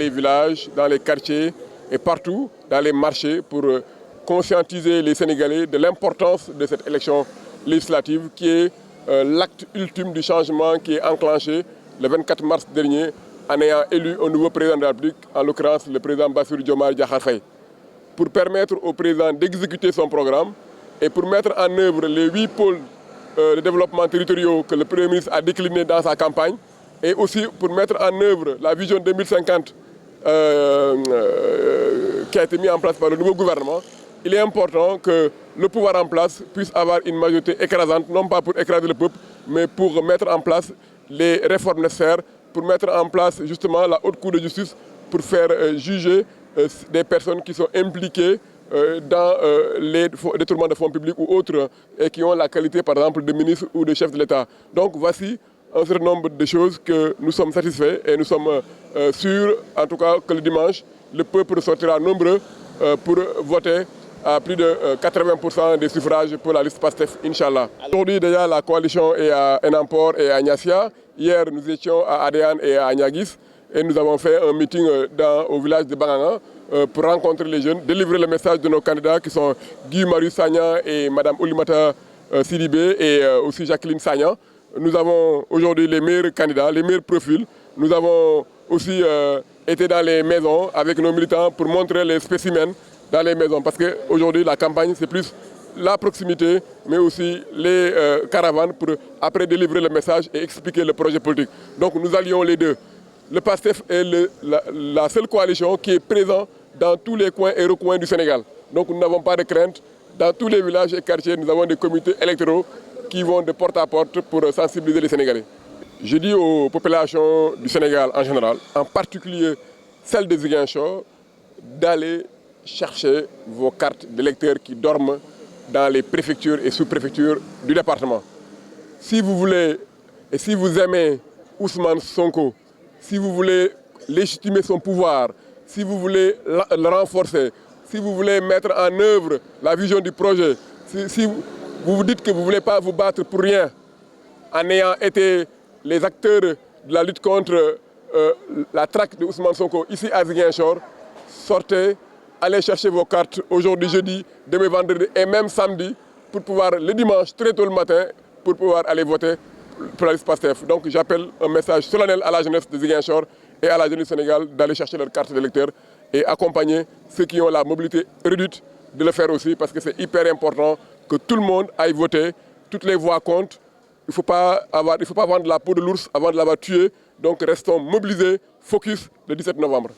les villages, dans les quartiers et partout dans les marchés pour conscientiser les Sénégalais de l'importance de cette élection législative qui est l'acte ultime du changement qui est enclenché le 24 mars dernier en ayant élu un nouveau président de la République, en l'occurrence le président Bassirou Diomaye Diakhar Faye, pour permettre au président d'exécuter son programme et pour mettre en œuvre les 8 pôles de développement territoriaux que le Premier ministre a déclinés dans sa campagne et aussi pour mettre en œuvre la vision 2050 qui a été mise en place par le nouveau gouvernement. Il est important que le pouvoir en place puisse avoir une majorité écrasante, non pas pour écraser le peuple, mais pour mettre en place les réformes nécessaires, pour mettre en place justement la haute cour de justice, pour faire juger des personnes qui sont impliquées dans les détournements de fonds publics ou autres et qui ont la qualité par exemple de ministre ou de chef de l'État. Donc voici un certain nombre de choses que nous sommes satisfaits et nous sommes sûrs en tout cas que le dimanche, le peuple sortira nombreux pour voter à plus de 80% des suffrages pour la liste PASTEF, Inch'Allah. Aujourd'hui déjà la coalition est à Enampor et à Niassia. Hier nous étions à Adéane et à Niaguis et nous avons fait un meeting au village de Banganga pour rencontrer les jeunes, délivrer le message de nos candidats qui sont Guy Marius Sagna et Mme Oulimata Sidibé et aussi Jacqueline Sagna. Nous avons aujourd'hui les meilleurs candidats, les meilleurs profils. Nous avons aussi été dans les maisons avec nos militants pour montrer les spécimens dans les maisons. Parce qu'aujourd'hui, la campagne, c'est plus la proximité, mais aussi les caravanes pour après délivrer le message et expliquer le projet politique. Donc nous allions les deux. Le PASTEF est la seule coalition qui est présente dans tous les coins et recoins du Sénégal. Donc nous n'avons pas de crainte. Dans tous les villages et quartiers, nous avons des comités électoraux qui vont de porte à porte pour sensibiliser les Sénégalais. Je dis aux populations du Sénégal en général, en particulier celles de Ziguinchor, d'aller chercher vos cartes d'électeurs qui dorment dans les préfectures et sous-préfectures du département. Si vous voulez et si vous aimez Ousmane Sonko, si vous voulez légitimer son pouvoir, si vous voulez le renforcer, si vous voulez mettre en œuvre la vision du projet, si vous vous dites que vous ne voulez pas vous battre pour rien en ayant été les acteurs de la lutte contre la traque de Ousmane Sonko ici à Ziguinchor, sortez, allez chercher vos cartes aujourd'hui, jeudi, demain vendredi et même samedi pour pouvoir le dimanche très tôt le matin pour pouvoir aller voter pour la liste PASTEF. Donc j'appelle un message solennel à la jeunesse de Ziguinchor et à la jeunesse du Sénégal d'aller chercher leur carte d'électeur et accompagner ceux qui ont la mobilité réduite de le faire aussi parce que c'est hyper important que tout le monde aille voter, toutes les voix comptent. Il ne faut pas vendre la peau de l'ours avant de l'avoir tué. Donc restons mobilisés, focus le 17 novembre.